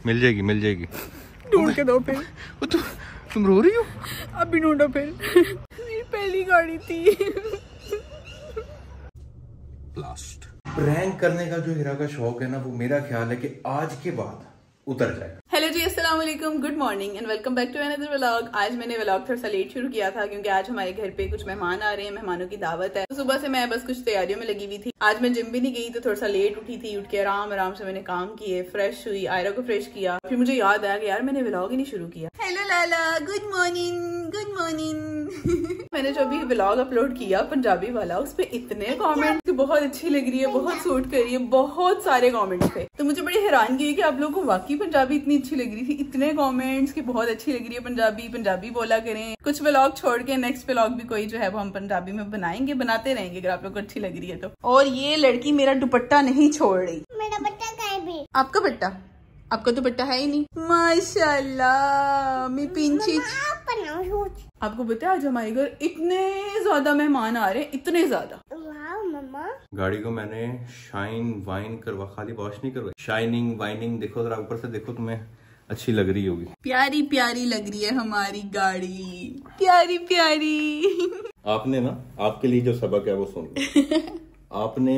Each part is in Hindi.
मिल जाएगी मिल जाएगी। ढूंढ के दो फिर। तुम रो रही हो? अभी ढूंढो फिर। मेरी पहली गाड़ी थी। लास्ट प्रैंक करने का जो हीरा का शौक है ना, वो मेरा ख्याल है कि आज के बाद उतर जाएगा। हेलो जी, अस्सलाम वालेकुम, good morning and welcome back to another vlog. आज मैंने व्लॉग थोड़ा सा लेट शुरू किया था क्योंकि आज हमारे घर पे कुछ मेहमान आ रहे हैं, मेहमानों की दावत है। तो सुबह से मैं बस कुछ तैयारियों में लगी हुई थी। आज मैं जिम भी नहीं गई तो थोड़ा सा लेट उठी थी। उठ के आराम से मैंने काम किए, फ्रेश हुई, आयरा को फ्रेश किया। फिर मुझे याद आया कि यार मैंने व्लॉग ही नहीं शुरू किया। हेलो लाला, गुड मॉर्निंग, गुड मॉर्निंग। मैंने जो अभी व्लॉग अपलोड किया पंजाबी वाला, उस पे इतने कमेंट बहुत अच्छी लग रही है, बहुत सूट कर रही है, बहुत सारे कमेंट्स थे। तो मुझे बड़ी हैरानगी हुई कि आप लोगों को वाकई पंजाबी इतनी अच्छी लग रही थी। इतने कमेंट्स कि बहुत अच्छी लग रही है पंजाबी बोला करें। कुछ व्लॉग छोड़ के नेक्स्ट व्लॉग भी कोई जो है वो हम पंजाबी में बनाएंगे, बनाते रहेंगे अगर आप लोग को अच्छी लग रही है तो। और ये लड़की मेरा दुपट्टा नहीं छोड़ रही। मेरा बट्टा कहाँ है? आपका बट्टा? आपका तो बट्टा है ही नहीं। माशाल्लाह, मैं पिंची। आपको पता है आज हमारे घर इतने ज्यादा मेहमान आ रहे हैं, इतने ज्यादा। वाह मम्मा। गाड़ी को मैंने शाइन वाइन करवा, खाली वॉश नहीं करवाई, शाइनिंग वाइनिंग। देखो जरा ऊपर से देखो, तुम्हें अच्छी लग रही होगी। प्यारी प्यारी लग रही है हमारी गाड़ी, प्यारी प्यारी। आपने ना, आपके लिए जो सबक है वो सुन। आपने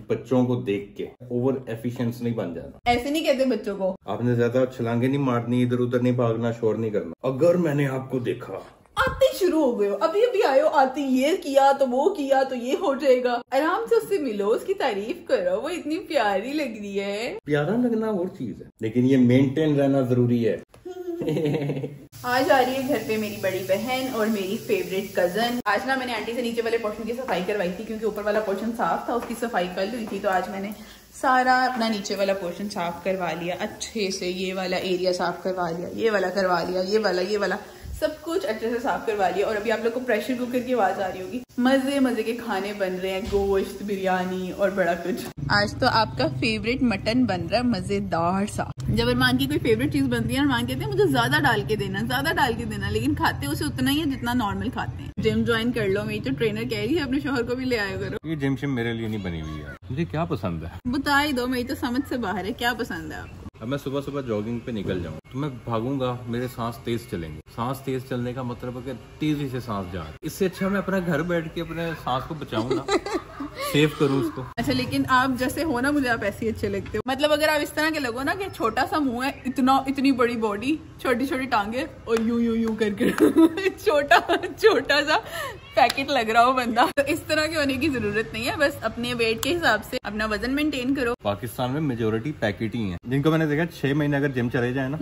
बच्चों को देख के ओवर एफिशिएंट नहीं बन जाना। ऐसे नहीं कहते बच्चों को। आपने ज्यादा छलांगे नहीं मारनी, इधर उधर नहीं भागना, शोर नहीं करना। अगर मैंने आपको देखा आते ही शुरू हो गए हो, अभी अभी आए हो, आते ये किया तो वो किया तो ये हो जाएगा। आराम से उससे मिलो, उसकी तारीफ करो, वो इतनी प्यारी लग रही है। प्यारा लगना और चीज है, लेकिन ये मेंटेन रहना जरूरी है। आज आ रही है घर पे मेरी बड़ी बहन और मेरी फेवरेट कजन। आज ना मैंने आंटी से नीचे वाले पोर्शन की सफाई करवाई थी क्योंकि ऊपर वाला पोर्शन साफ था, उसकी सफाई कल हुई थी। तो आज मैंने सारा अपना नीचे वाला पोर्शन साफ करवा लिया अच्छे से। ये वाला एरिया साफ करवा लिया, ये वाला करवा लिया, ये वाला सब कुछ अच्छे से साफ करवा लिया। और अभी आप लोग को प्रेशर कुकर की आवाज आ रही होगी। मजे मजे के खाने बन रहे हैं, गोश्त, बिरयानी और बड़ा कुछ। आज तो आपका फेवरेट मटन बन रहा है, मजेदार सा। जब अरमान की कोई फेवरेट चीज बनती है, अरमान कहते हैं मुझे ज्यादा डाल के देना, लेकिन खाते उसे उतना ही है जितना नॉर्मल खाते हैं। जिम ज्वाइन कर लो, मेरी तो ट्रेनर कह रही है अपने शोहर को भी ले आया करो। ये जिम शिम मेरे लिए नहीं बनी हुई है। मुझे क्या पसंद है बता ही दो, मेरी तो समझ से बाहर है। क्या पसंद है आपको? अब मैं सुबह सुबह जॉगिंग पे निकल जाऊँ तो मैं भागूंगा, मेरे सांस तेज चलेंगे। सांस तेज चलने का मतलब है कि तेजी से सांस जा रही। इससे अच्छा मैं अपना घर बैठ के अपने सांस को बचाऊं ना, सेव करूं उसको। अच्छा, लेकिन आप जैसे हो ना, मुझे आप ऐसे ही अच्छे लगते हो। मतलब अगर आप इस तरह के लगो ना कि छोटा सा मुंह है, इतनी बड़ी बॉडी, छोटी छोटी टांगे और यूं करके छोटा सा पैकेट लग रहा हो बंदा, तो इस तरह के होने की जरूरत नहीं है। बस अपने वेट के हिसाब से अपना वजन मेंटेन करो। पाकिस्तान में मेजोरिटी पैकेट ही है, जिनको मैंने देखा 6 महीने अगर जिम चले जाए ना।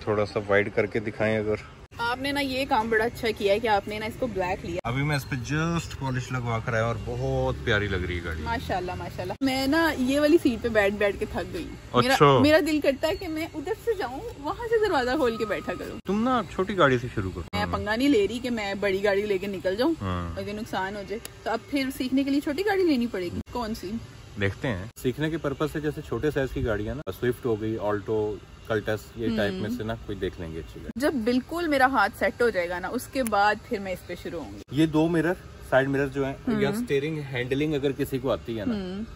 थोड़ा सा वाइड करके दिखाएं। अगर आपने ना ये काम बड़ा अच्छा किया है कि आपने ना इसको ब्लैक लिया। अभी मैं इस पे जस्ट पॉलिश लगवा कर आया और बहुत प्यारी लग रही है गाड़ी। माशाल्लाह माशाल्लाह। मैं ना ये वाली सीट पे बैठ के थक गई। अच्छा। मेरा दिल करता है कि मैं उधर से जाऊं, वहाँ से दरवाजा खोल के बैठा करूं। तुम ना छोटी गाड़ी से शुरू करो। मैं पंगा नहीं ले रही कि मैं बड़ी गाड़ी लेके निकल जाऊं और ये नुकसान हो जाए। तो अब फिर सीखने के लिए छोटी गाड़ी लेनी पड़ेगी। कौन सी देखते हैं। सीखने के पर्पज से जैसे छोटे साइज की गाड़ियां ना, स्विफ्ट हो गई, ऑल्टो, कल्टस, ये टाइप में से ना कोई देख लेंगे अच्छी गाड़ी। जब बिल्कुल मेरा हाथ सेट हो जाएगा ना, उसके बाद फिर मैं इस पे शुरू होंगी। ये 2 मिरर, साइड मिरर जो है, या स्टीयरिंग हैंडलिंग अगर किसी को आती है ना,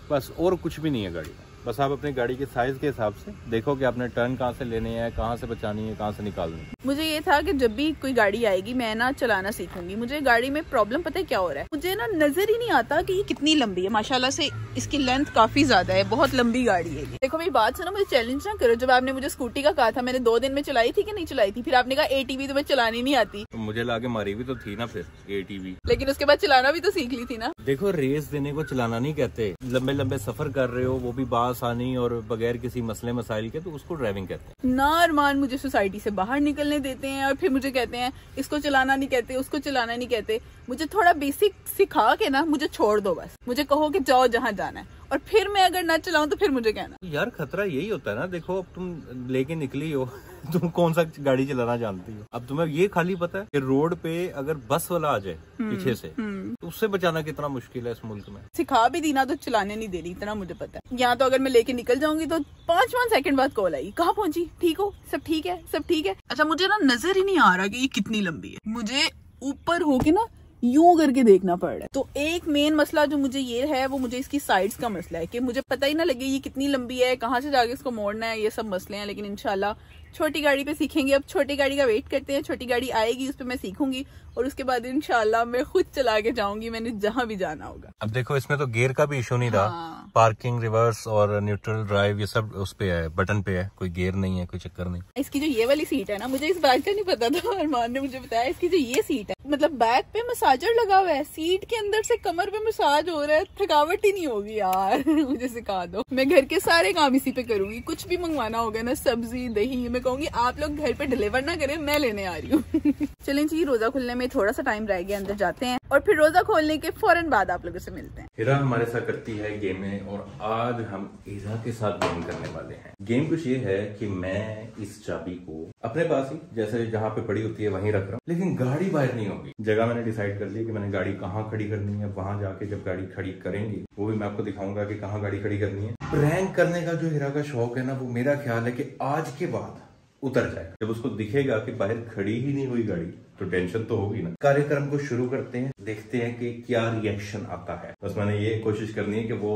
बस और कुछ भी नहीं है गाड़ी में। बस आप अपनी गाड़ी के साइज के हिसाब से देखो कि आपने टर्न कहाँ से लेने हैं, कहाँ से बचानी है, कहाँ से निकालनी है। मुझे ये था कि जब भी कोई गाड़ी आएगी मैं ना चलाना सीखूंगी। मुझे गाड़ी में प्रॉब्लम पता है क्या हो रहा है, मुझे ना नजर ही नहीं आता कि ये कितनी लंबी है। माशाल्लाह से इसकी लेंथ काफी ज्यादा है, बहुत लंबी गाड़ी है ये। देखो मेरी बात सुनो, मुझे चैलेंज ना करो। जब आपने मुझे स्कूटी का कहा था, मैंने 2 दिन में चलाई थी कि नहीं चलाई थी? फिर आपने कहा ATV तुम्हें चलानी नहीं आती। तो मुझे लाके मारी भी तो थी ना फिर ATV, लेकिन उसके बाद चलाना भी तो सीख ली थी ना। देखो रेस देने को चलाना नहीं कहते। लंबे लंबे सफर कर रहे हो, वो भी बासानी और बगैर किसी मसले मसाइल के, तो उसको ड्राइविंग कहते हैं ना। अरमान मुझे सोसाइटी से बाहर निकलने देते हैं और फिर मुझे कहते हैं इसको चलाना नहीं कहते, उसको चलाना नहीं कहते। मुझे थोड़ा बेसिक सिखा के ना मुझे छोड़ दो, बस मुझे कहो कि जाओ जहाँ जाना है, और फिर मैं अगर ना चलाऊं तो फिर मुझे कहना। यार खतरा यही होता है ना। देखो अब तुम लेके निकली हो, तुम कौन सा गाड़ी चलाना जानती हो। अब तुम्हें ये खाली पता है कि रोड पे अगर बस वाला आ जाए पीछे से, तो उससे बचाना कितना मुश्किल है इस मुल्क में। सिखा भी दी ना तो चलाने नहीं दे रही, इतना मुझे पता है। यहाँ तो अगर मैं लेके निकल जाऊंगी तो 5 सेकंड बाद कॉल आई, कहाँ पहुंची, ठीक हो, सब ठीक है, सब ठीक है। अच्छा, मुझे ना नजर ही नहीं आ रहा कि ये कितनी लंबी है। मुझे ऊपर होके ना यूं करके देखना पड़ रहा है। तो एक मेन मसला जो मुझे ये है वो मुझे इसकी साइड्स का मसला है कि मुझे पता ही ना लगे ये कितनी लंबी है, कहाँ से जाके इसको मोड़ना है, ये सब मसले हैं। लेकिन इंशाल्लाह छोटी गाड़ी पे सीखेंगे। अब छोटी गाड़ी का वेट करते हैं, छोटी गाड़ी आएगी उस पर मैं सीखूंगी और उसके बाद इंशाल्लाह मैं खुद चला के जाऊंगी, मैंने जहां भी जाना होगा। अब देखो इसमें तो गियर का भी इशू नहीं रहा। हाँ। पार्किंग, रिवर्स और न्यूट्रल ड्राइव ये सब उस पे है, बटन पे है, कोई गियर नहीं है, कोई चक्कर नहीं। इसकी जो ये वाली सीट है ना, मुझे इस बात का नहीं पता था, अरमान ने मुझे बताया इसकी जो ये सीट है मतलब बैक पे मसाजर लगा हुआ है, सीट के अंदर से कमर पे मसाज हो रहा है, थकावट ही नहीं होगी यार। मुझे सिखा दो, मैं घर के सारे काम इसी पे करूंगी। कुछ भी मंगवाना होगा ना, सब्जी दही, मैं कहूंगी आप लोग घर पे डिलीवर ना करें, मैं लेने आ रही हूँ। चलें जी, रोजा खुलने में थोड़ा सा टाइम रह गया, अंदर जाते हैं और फिर रोजा खोलने के फौरन बाद आप लोगों से मिलते हैं। हिरा हमारे साथ करती है गेमें और आज हम हिरा के साथ गेम करने वाले हैं। गेम कुछ ये है कि मैं इस चाबी को अपने पास ही जैसे जहाँ पे पड़ी होती है वहीं रख रहा हूँ, लेकिन गाड़ी बाहर नहीं होगी। जगह मैंने डिसाइड कर ली कि मैंने गाड़ी कहाँ खड़ी करनी है, वहां जाके जब गाड़ी खड़ी करेंगे वो भी मैं आपको दिखाऊंगा कि कहाँ गाड़ी खड़ी करनी है। प्रैंक करने का जो हिरा का शौक है ना, वो मेरा ख्याल है कि आज के बाद उतर जाएगा। जब उसको दिखेगा कि बाहर खड़ी ही नहीं हुई गाड़ी तो टेंशन तो होगी ना। कार्यक्रम को शुरू करते हैं, देखते हैं कि क्या रिएक्शन आता है। बस मैंने ये कोशिश करनी है कि वो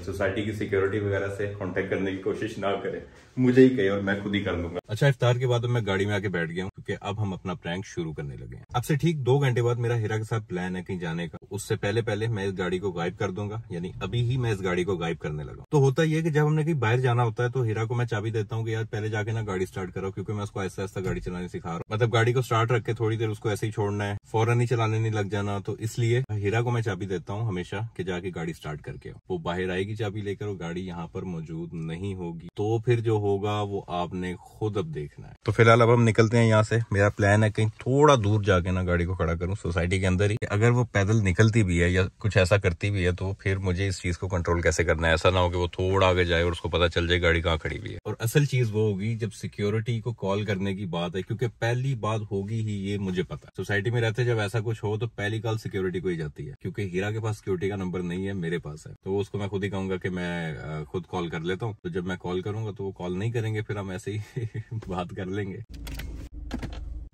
सोसाइटी की सिक्योरिटी वगैरह से कांटेक्ट करने की कोशिश ना करे, मुझे ही कहे और मैं खुद ही कर लूंगा। अच्छा, इफ्तार के बाद मैं गाड़ी में आके बैठ गया हूँ क्योंकि अब हम अपना प्रैंक शुरू करने लगे हैं। अब से ठीक 2 घंटे बाद मेरा हिरा के साथ प्लान है कहीं जाने का। उससे पहले मैं इस गाड़ी को गायब कर दूंगा, यानी अभी ही मैं इस गाड़ी को गायब करने लगा। तो होता ये कि जब हमने कहीं बाहर जाना होता है तो हिरा को मैं चाबी देता हूँ कि यार पहले जाके ना गाड़ी स्टार्ट करो, क्योंकि मैं उसको ऐसा ऐसा गाड़ी चलाने सिखा रहा हूँ। मतलब गाड़ी को स्टार्ट रख के थोड़ी देर उसको ऐसे ही छोड़ना है, फौरन ही चलाने नहीं लग जाना। तो इसलिए हिरा को मैं चाबी देता हूँ हमेशा कि जाके गाड़ी स्टार्ट करके वो बाहर आएगी चाबी लेकर, वो गाड़ी यहाँ पर मौजूद नहीं होगी। तो फिर जो होगा वो आपने खुद अब देखना है। तो फिलहाल अब हम निकलते हैं यहाँ से। मेरा प्लान है कहीं थोड़ा दूर जाके ना गाड़ी को खड़ा करूँ सोसाइटी के अंदर ही। अगर वो पैदल निकलती भी है या कुछ ऐसा करती भी है तो फिर मुझे इस चीज को कंट्रोल कैसे करना है। ऐसा ना हो कि वो थोड़ा आगे जाए और उसको पता चल जाए गाड़ी कहाँ खड़ी हुई है। और असल चीज वो होगी जब सिक्योरिटी को कॉल करने की बात है, क्योंकि पहली बात होगी ही ये मुझे पता है। सोसाइटी में रहते जब ऐसा कुछ हो तो पहली कॉल सिक्योरिटी को ही जाती है, क्योंकि हीरा के पास सिक्योरिटी का नंबर नहीं है, मेरे पास है। तो उसको मैं खुद ही कहूंगा कि मैं खुद कॉल कर लेता हूँ। तो जब मैं कॉल करूंगा तो वो कॉल नहीं करेंगे, फिर हम ऐसे ही बात कर लेंगे।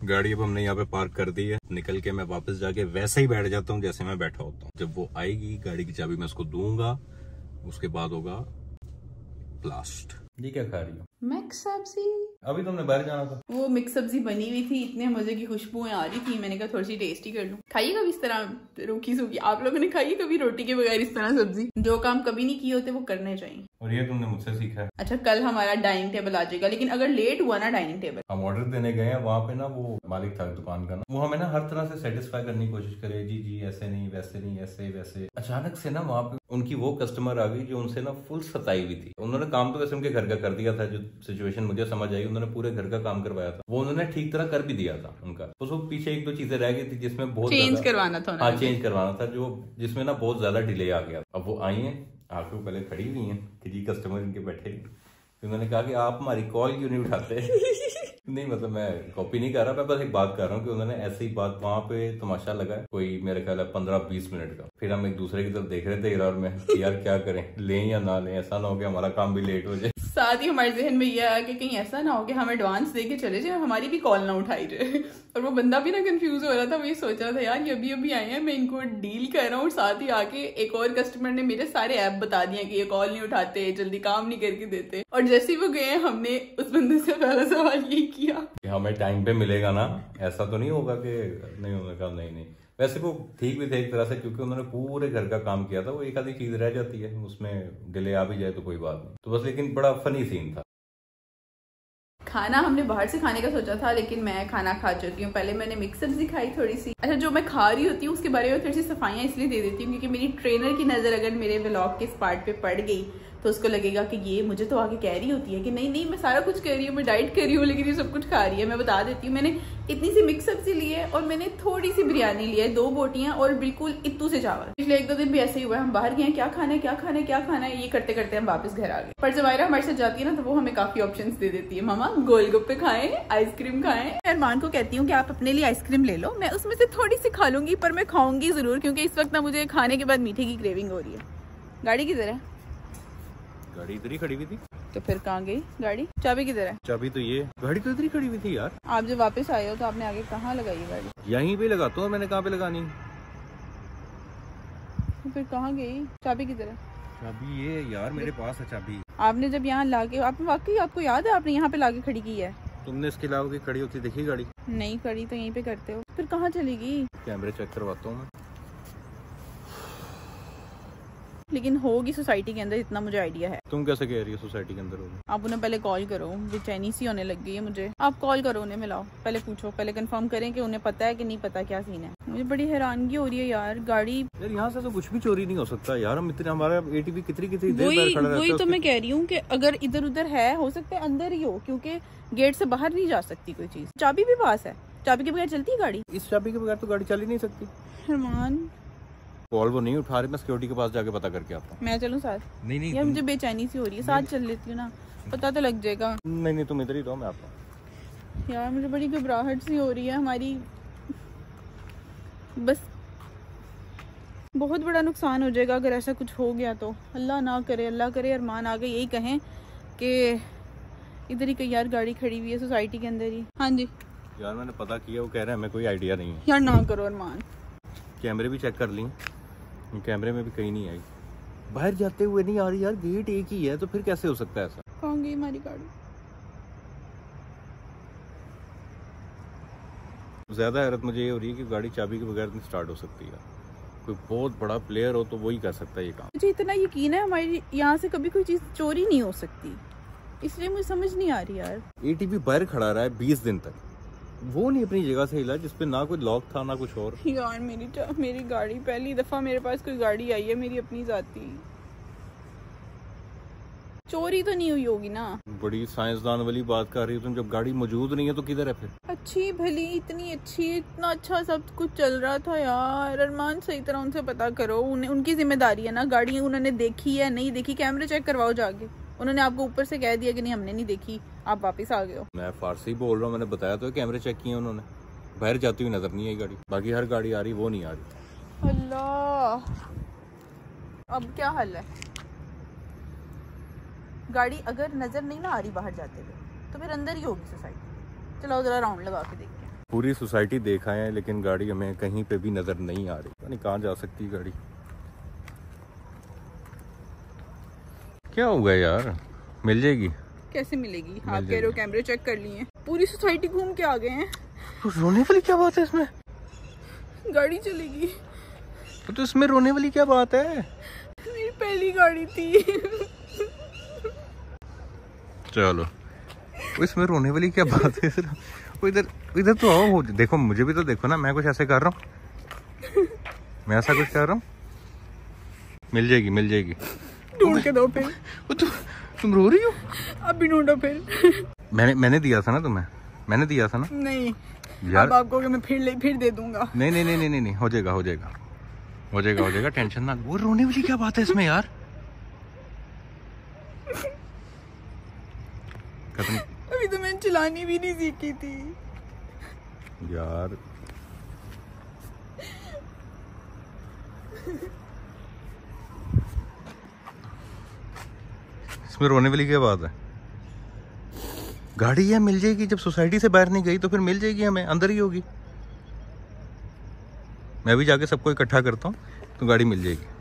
गाड़ी अब हमने यहाँ पे पार्क कर दी है। निकल के मैं वापस जाके वैसे ही बैठ जाता हूँ जैसे मैं बैठा होता हूँ। जब वो आएगी गाड़ी की चाबी मैं उसको दूंगा, उसके बाद होगा ब्लास्ट। ये क्या खा रही हो? मिक्स सब्जी। अभी तुमने बाहर जाना था। वो मिक्स सब्जी बनी हुई थी, इतने मजे की खुशबुएं आ रही थी, मैंने कहा थोड़ी सी टेस्टी कर लूं। खाइए कभी इस तरह रूखी सूखी? आप लोगों ने खाई कभी रोटी के बगैर इस तरह सब्जी? जो काम कभी नहीं किए होते वो करने चाहिए। और ये तुमने मुझसे सीखा है। अच्छा, कल हमारा डाइनिंग टेबल आ जाएगा, लेकिन अगर लेट हुआ ना डाइनिंग टेबल, हम ऑर्डर देने गए हैं वहाँ पे ना, वो मालिक था दुकान का ना, वो हमें ना हर तरह से सेटिस्फाई करने की कोशिश करे। जी ऐसे नहीं, वैसे नहीं, ऐसे वैसे। अचानक से ना वहाँ पे उनकी वो कस्टमर आ गई जो उनसे ना फुल सताई हुई थी। उन्होंने काम तो वैसे उनके घर का कर दिया था, जो सिचुएशन मुझे समझ आई, उन्होंने पूरे घर का काम करवाया था, वो उन्होंने ठीक तरह कर भी दिया था उनका। तो वो पीछे 1-2 चीजें रह गई थी जिसमें बहुत चेंज करवाना था। हाँ, चेंज करवाना था, जो जिसमें ना बहुत ज्यादा डिले आ गया। अब वो आई है, आके पहले खड़ी हुई है कि जी कस्टमर इनके बैठे। तो उन्होंने कहा कि आप हमारी कॉल क्यों नहीं उठाते? नहीं मतलब मैं कॉपी नहीं कर रहा, मैं बस एक बात कर रहा हूँ कि उन्होंने ऐसे ही बात, वहाँ पे तमाशा लगा कोई मेरे ख्याल है 15-20 मिनट का। फिर हम एक दूसरे की तरफ देख रहे थे हिरा और मैं, यार क्या करें, लें या ना लें, ऐसा ना हो कि हमारा काम भी लेट हो जाए। साथ ही हमारे जहन में यह आया कि कहीं ऐसा ना हो कि हम एडवांस दे के चले जाए, हमारी भी कॉल ना उठाई जाए। और वो बंदा भी ना कंफ्यूज हो रहा था, वो ये सोच रहा था यार ये अभी आए हैं, मैं इनको डील कर रहा हूँ। साथ ही आके एक और कस्टमर ने मेरे सारे ऐप बता दिए कि ये कॉल नहीं उठाते, जल्दी काम नहीं करके देते। और जैसे ही वो गए हमने उस बंदे से पहला सवाल यही किया कि हमें टाइम पे मिलेगा ना, ऐसा तो नहीं होगा कि नहीं। उन्होंने कहा नहीं। वैसे वो ठीक भी थे एक तरह से, क्योंकि उन्होंने पूरे घर का काम किया था। वो एक आधी चीज रह जाती है, उसमें डिले आ भी जाए तो कोई बात नहीं। तो बस लेकिन बड़ा फनी सीन था। खाना हमने बाहर से खाने का सोचा था, लेकिन मैं खाना खा चुकी हूँ। पहले मैंने मिक्स सब्जी खाई थोड़ी सी। अच्छा, जो मैं खा रही होती हूँ उसके बारे में थोड़ी सी सफाइयाँ इसलिए दे देती हूँ क्योंकि मेरी ट्रेनर की नज़र अगर मेरे व्लॉग के इस पार्ट पे पड़ गई तो उसको लगेगा कि ये मुझे तो आगे कह रही होती है कि नहीं मैं सारा कुछ कर रही हूँ, मैं डाइट कर रही हूँ, लेकिन ये सब कुछ खा रही है। मैं बता देती हूँ, मैंने इतनी सी मिक्स सब्जी ली है और मैंने थोड़ी सी बिरयानी ली है, 2 बोटियां और बिल्कुल इत्तू से चावल। पिछले 1-2 दिन भी ऐसे ही हुआ है, हम बाहर गए क्या खाना है, ये करते करते हम वापस घर आ गए। पर जवायरा हमारे साथ जाती है ना तो वो हमें काफी ऑप्शंस दे देती है। मामा गोलगप्पे खाएं, आइसक्रीम खाएं। अरमान को कहती हूँ कि आप अपने लिए आइसक्रीम ले लो, मैं उसमें से थोड़ी सी खा लूंगी, पर मैं खाऊंगी जरूर क्योंकि इस वक्त ना मुझे खाने के बाद मीठे की क्रेविंग हो रही है। गाड़ी किधर है? गाड़ी इधर ही खड़ी हुई थी। तो फिर कहाँ गई गाड़ी? चाबी किधर है? चाबी तो ये, गाड़ी तो इधर ही खड़ी हुई थी यार। आप जब वापस आए हो तो आपने आगे कहाँ लगाई है गाड़ी? यहीं पे लगाता हूँ मैंने, कहाँ पे लगानी? तो फिर कहाँ गई चाबी की तरह? चाबी ये यार मेरे पास है चाबी। आपने जब यहाँ लाके, आपने वाकई, आपको याद है आपने यहाँ पे लाके खड़ी की है? तुमने इसके अलावा की खड़ी होती देखी गाड़ी? नहीं खड़ी तो यहीं पे करते हो, फिर कहाँ चलेगी? कैमरे चेक करवाता हूँ मैं। लेकिन होगी सोसाइटी के अंदर, इतना मुझे आइडिया है। तुम कैसे कह रही हो सोसाइटी के अंदर होगी? आप उन्हें पहले कॉल करो, बेचैनी सी होने लग गई है मुझे। आप कॉल करो उन्हें, मिलाओ, पहले पूछो, पहले कंफर्म करें कि उन्हें पता है कि नहीं पता क्या सीन है। मुझे बड़ी हैरानगी हो रही है यार। गाड़ी यार यहाँ से तो कुछ भी चोरी नहीं हो सकता यार। हम इतने, हमारा एटीवी कितनी देर बाहर खड़ा रहता है। वही तो मैं कह रही हूँ कि अगर इधर उधर है, हो सकता है अंदर ही हो, क्योंकि गेट से बाहर नहीं जा सकती कोई चीज। चाबी भी पास है, चाबी के बगैर चलती है गाड़ी? इस चाबी के बगैर तो गाड़ी चल ही नहीं सकती। अरमान कॉल वो नहीं उठा रही, मैं सिक्योरिटी के पास जाके पता करके आता हूँ। मैं चलूँ साथ? नहीं यार मुझे बेचैनी सी हो रही है, साथ चल लेती हूँ ना, पता तो लग जाएगा। नहीं तुम इधर ही रहो, मैं आता हूँ। यार मुझे बड़ी घबराहट सी हो रही है हमारी, बस बहुत बड़ा नुकसान हो जाएगा अगर ऐसा कुछ हो गया तो। अल्लाह ना करे, अल्लाह करे अरमान आगे यही कहें कि इधर ही कहीं यार गाड़ी खड़ी हुई है सोसाइटी के अंदर ही। हाँ जी यार मैंने पता किया, वो कह रहे हैं हमें कोई आइडिया नहीं है। यार ना करो अरमान। कैमरे भी चेक कर ली, कैमरे में भी कहीं नहीं आई। बाहर जाते हुए नहीं आ रही यार, गेट एक ही है तो फिर कैसे हो सकता है ऐसा? कहाँ गई हमारी गाड़ी? ज्यादा हैरत मुझे ये हो रही है कि गाड़ी चाबी के बगैर नहीं स्टार्ट हो सकती है। कोई बहुत बड़ा प्लेयर हो तो वही कर सकता है ये काम। मुझे इतना यकीन है हमारी यहाँ से कभी कोई चीज चोरी नहीं हो सकती, इसलिए मुझे समझ नहीं आ रही यार। एटीवी बाहर खड़ा रहा है 20 दिन तक, वो नहीं अपनी जगह से हिला, जिसपे ना कोई लॉक था ना कुछ और। यार मेरी गाड़ी, पहली दफा मेरे पास कोई गाड़ी आई है मेरी अपनी जाती। चोरी तो नहीं हुई होगी ना? बड़ी साइंसदान वाली बात कर रही हो तुम, जब गाड़ी मौजूद नहीं है तो किधर है फिर? अच्छी भली, इतनी अच्छी, इतना अच्छा सब कुछ चल रहा था यार। अरमान सही तरह उनसे पता करो, उनकी जिम्मेदारी है ना, गाड़ी उन्होंने देखी है नहीं देखी, कैमरे चेक करवाओ जाके। उन्होंने आपको ऊपर से कह दिया कि नहीं हमने नहीं देखी, आप वापस आ गए हो। मैं फारसी बोल रहा हूँ, मैंने बताया तो कैमरे चेक किए उन्होंने। बाहर जाती हुई नजर नहीं आई गाड़ी, बाकी हर गाड़ी आ रही वो नहीं आ रही। अल्लाह, अब क्या हल है? गाड़ी अगर नजर नहीं ना आ रही बाहर जाते हुए तो फिर अंदर ही होगी सोसाइटी। चलो जरा राउंड लगा के देखते हैं। पूरी सोसाइटी देखा है लेकिन गाड़ी हमें कहीं पे भी नजर नहीं आ रही, पता नहीं कहाँ जा सकती गाड़ी। क्या हुआ यार, मिल जाएगी? कैसे मिलेगी? आप कह रहे हो कैमरे चेक कर लिए हैं, पूरी सोसाइटी घूम के आ गए हैं। तो रोने वाली क्या बात है इसमें? गाड़ी चलेगी तो इसमें रोने वाली क्या बात है? मेरी पहली गाड़ी थी। चलो इसमें रोने वाली क्या बात है? इधर इधर तो आओ, देखो मुझे भी तो देखो ना, मैं कुछ ऐसे कर रहा हूँ, मैं ऐसा कुछ कर रहा हूँ। मिल जाएगी मिल जाएगी। ढूंढ के दो फिर। तुम रो रही हो? अब भी ढूंढो फिर। मैंने दिया था ना तुम्हें, मैंने दिया था ना। नहीं यार अब आपको मैं फिर दे दूंगा। नहीं हो जाएगा, टेंशन ना। वो रोने वाली क्या बात है इसमें यार? अभी तो मैंने चलानी भी नहीं सीखी थी यार। इसमें रोने वाली क्या बात है? गाड़ी है, मिल जाएगी। जब सोसाइटी से बाहर नहीं गई तो फिर मिल जाएगी, हमें अंदर ही होगी। मैं भी जाके सबको इकट्ठा करता हूँ तो गाड़ी मिल जाएगी।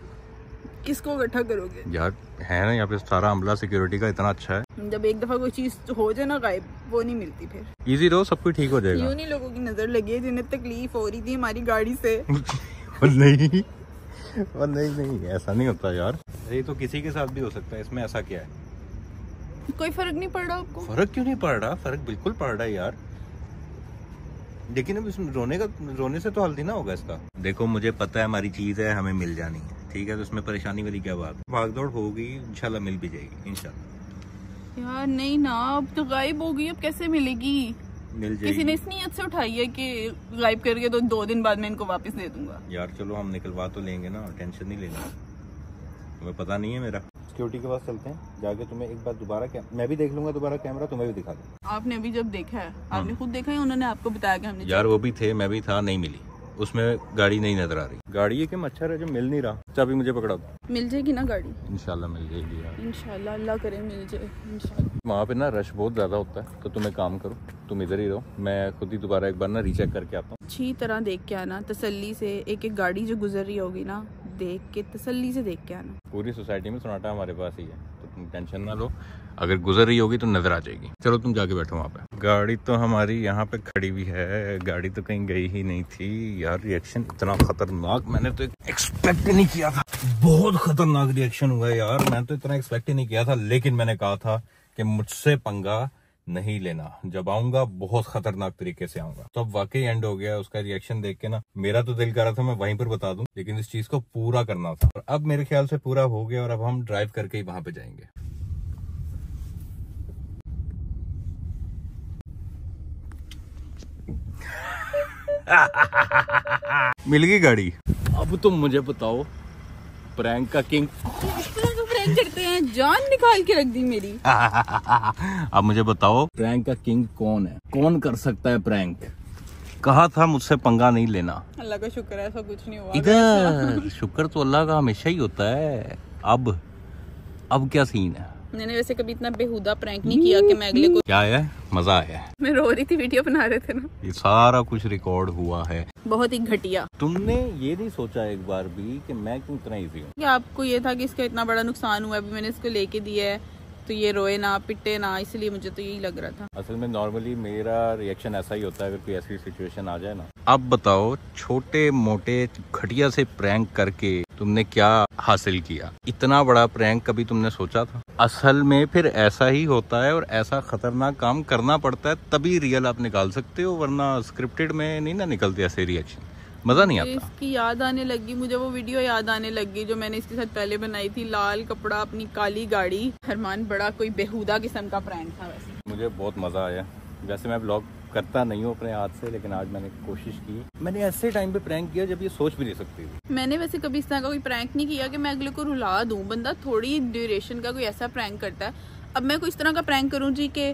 किसको इकट्ठा करोगे? यार है ना यहाँ पे सारा अमला सिक्योरिटी का इतना अच्छा है। जब एक दफा कोई चीज हो जाए ना गायब, वो नहीं मिलती फिर। इजी रहो, सब कुछ ठीक हो जाएगा। यूं नहीं लोगों की नजर लगी है जिन्हें तकलीफ हो रही थी हमारी गाड़ी से। नहीं ऐसा नहीं होता यार, ये तो किसी के साथ भी हो सकता है। इसमें ऐसा क्या है? कोई फर्क नहीं पड़ रहा आपको? फर्क क्यों नहीं पड़ रहा? फर्क बिल्कुल पड़ रहा है यार, लेकिन अब इसमें रोने से तो हल नहीं ना होगा इसका। देखो मुझे पता है हमारी चीज है, हमें मिल जानी है, ठीक है, तो इसमें परेशानी वाली क्या बात? भागदौड़ होगी, इंशाल्लाह मिल भी जाएगी इंशाल्लाह। यार नहीं ना, अब तो गायब हो गई, अब कैसे मिलेगी? मिल जाएगी। किसी ने इस नीयत से उठाई है कि गायब करके तो 2 दिन बाद मैं इनको वापस दे दूंगा। यार चलो हम निकलवा तो लेंगे ना, टेंशन नहीं लेना। तुम्हें पता नहीं है मेरा। सिक्योरिटी के पास चलते हैं, जाके तुम्हें एक बार दोबारा, मैं भी देख लूंगा दोबारा कैमरा, तुम्हें भी दिखा दूंगा। आपने अभी जब देखा है, आपने खुद देखा है, उन्होंने आपको बताया कि हमने? यार वो भी थे, मैं भी था, नहीं मिली, उसमें गाड़ी नहीं नजर आ रही। गाड़ी है कि मच्छर है जो मिल नहीं रहा। चाबी मुझे पकड़ा दो। मिल जाएगी ना गाड़ी? इंशाल्लाह मिल जाएगी यार, इंशाल्लाह, अल्लाह करे मिल जाए इंशाल्लाह। वहाँ पे ना रश बहुत ज्यादा होता है, तो तुम एक काम करो, तुम इधर ही रहो, मैं खुद ही दोबारा एक बार ना रीचेक करके आता हूँ। अच्छी तरह देख के आना, तसल्ली से। एक एक गाड़ी जो गुजर रही होगी ना, देख के तसल्ली से देख के आना। पूरी सोसाइटी में सन्नाटा हमारे पास ही है, तो तुम टेंशन ना लो, अगर गुजर रही होगी तो नजर आ जाएगी। चलो तुम जाके बैठो वहाँ पे। गाड़ी तो हमारी यहाँ पे खड़ी हुई है, गाड़ी तो कहीं गई ही नहीं थी। यार रिएक्शन इतना खतरनाक मैंने तो एक्सपेक्ट नहीं किया था, बहुत खतरनाक रिएक्शन हुआ है यार, मैं तो इतना एक्सपेक्ट ही नहीं किया था। लेकिन मैंने कहा था कि मुझसे पंगा नहीं लेना, जब आऊंगा बहुत खतरनाक तरीके से आऊंगा। तो अब वाकई एंड हो गया। उसका रिएक्शन देख के ना मेरा तो दिल कर रहा था मैं वहीं पर बता दूं, लेकिन इस चीज को पूरा करना था और अब मेरे ख्याल से पूरा हो गया और अब हम ड्राइव करके ही वहां पे जाएंगे। मिल गई गाड़ी। अब तुम मुझे बताओ, प्रैंक का किंग प्रैंक करते हैं, जान निकाल के रख दी मेरी। अब मुझे बताओ प्रैंक का किंग कौन है, कौन कर सकता है प्रैंक? कहा था मुझसे पंगा नहीं लेना। अल्लाह का शुक्र है ऐसा कुछ नहीं हुआ। इधर शुक्र तो अल्लाह का हमेशा ही होता है। अब क्या सीन है? मैंने वैसे कभी इतना बेहुदा प्रैंक नहीं किया कि मैं अगले को। क्या है? मजा आया। मैं रो रही थी, वीडियो बना रहे थे ना, ये सारा कुछ रिकॉर्ड हुआ है। बहुत ही घटिया। तुमने ये नहीं सोचा एक बार भी कि मैं क्यों इतना इजी हूँ? कि आपको ये था कि इसका इतना बड़ा नुकसान हुआ है, अभी मैंने इसको लेके दिया है तो ये रोए ना पिटे ना, इसलिए मुझे तो यही लग रहा था। असल में नॉर्मली मेरा रिएक्शन ऐसा ही होता है अगर कोई ऐसी सिचुएशन आ जाए ना। अब बताओ छोटे मोटे घटिया से प्रैंक करके तुमने क्या हासिल किया? इतना बड़ा प्रैंक कभी तुमने सोचा था? असल में फिर ऐसा ही होता है और ऐसा खतरनाक काम करना पड़ता है तभी रियल आप निकाल सकते हो, वरना स्क्रिप्टेड में नहीं ना निकलते ऐसे रिएक्शन, मजा नहीं आता। इसकी याद आने लगी मुझे, वो वीडियो याद आने लगी जो मैंने इसके साथ पहले बनाई थी, लाल कपड़ा अपनी काली गाड़ी। अरमान बड़ा कोई बेहुदा किस्म का प्रैंक था। वैसे मुझे बहुत मजा आया। वैसे मैं ब्लॉग करता नहीं हूँ अपने हाथ से, लेकिन आज मैंने कोशिश की। मैंने ऐसे टाइम पे प्रैंक किया जब ये सोच भी नहीं सकती थी। मैंने वैसे कभी इस तरह का कोई प्रैंक नहीं किया कि मैं अगले को रुला दूं। बंदा थोड़ी ड्यूरेशन का कोई ऐसा प्रैंक करता है। अब मैं कोई इस तरह का प्रैंक करूं जी के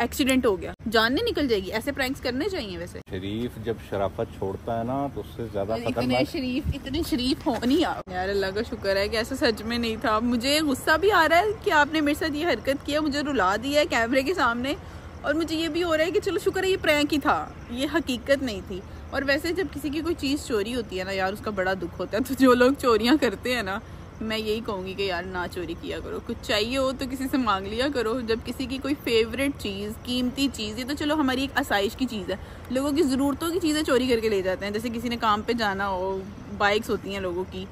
एक्सीडेंट हो गया, जान नहीं निकल जाएगी, ऐसे प्रैंक्स करने चाहिए। वैसे शरीफ जब शराफत छोड़ता है ना तो उससे ज्यादा खतरनाक। इतने शरीफ हो नहीं आप यार। अल्लाह का शुक्र है कि ऐसा सच में नहीं था। मुझे गुस्सा भी आ रहा है कि आपने मेरे साथ ये हरकत किया, मुझे रुला दिया है कैमरे के सामने, और मुझे ये भी हो रहा है कि चलो शुक्र है ये प्रैंक ही था, ये हकीकत नहीं थी। और वैसे जब किसी की कोई चीज़ चोरी होती है ना यार, उसका बड़ा दुख होता है। तो जो लोग चोरियां करते हैं ना, मैं यही कहूँगी कि यार ना चोरी किया करो। कुछ चाहिए हो तो किसी से मांग लिया करो। जब किसी की कोई फेवरेट चीज़, कीमती चीज़, ये तो चलो हमारी एक आसाइश की चीज़ है, लोगों की ज़रूरतों की चीज़ें चोरी करके ले जाते हैं। जैसे किसी ने काम पे जाना हो, बाइक्स होती हैं लोगों की,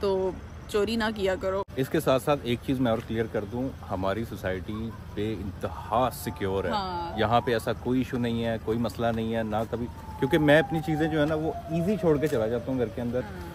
तो चोरी ना किया करो। इसके साथ साथ एक चीज मैं और क्लियर कर दूं, हमारी सोसाइटी पे इंतहा सिक्योर है। हाँ। यहाँ पे ऐसा कोई इशू नहीं है, कोई मसला नहीं है ना कभी, क्योंकि मैं अपनी चीजें जो है ना वो इजी छोड़ के चला जाता हूँ घर के अंदर।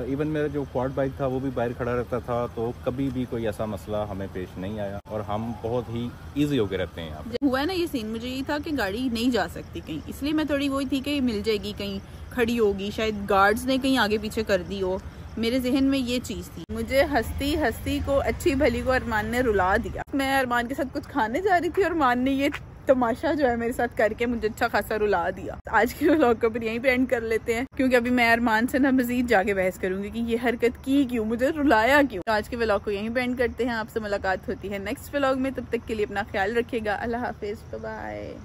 इवन मेरा जो क्वाड बाइक था वो भी बाहर खड़ा रहता था, तो कभी भी कोई ऐसा मसला हमें पेश नहीं आया और हम बहुत ही इजी होके रहते हैं यहाँ पे। हुआ है ना ये सीन, मुझे ये था कि गाड़ी नहीं जा सकती कहीं, इसलिए मैं थोड़ी वही थी कि मिल जाएगी, कहीं खड़ी होगी, शायद गार्ड्स ने कहीं आगे पीछे कर दी हो। मेरे जहन में ये चीज थी। मुझे हंसती हंसती को, अच्छी भली को अरमान ने रुला दिया। मैं अरमान के साथ कुछ खाने जा रही थी और अरमान ने ये तमाशा जो है मेरे साथ करके मुझे अच्छा खासा रुला दिया। आज के व्लॉग को फिर यहीं पे एंड कर लेते हैं, क्योंकि अभी मैं अरमान से ना मजीद जाके बहस करूंगी कि ये हरकत की क्यों, मुझे रुलाया क्यों। तो आज के व्लॉग को यहीं पे एंड करते हैं। आपसे मुलाकात होती है नेक्स्ट व्लॉग में, तब तक के लिए अपना ख्याल रखिएगा। अल्लाह हाफिज, बाय।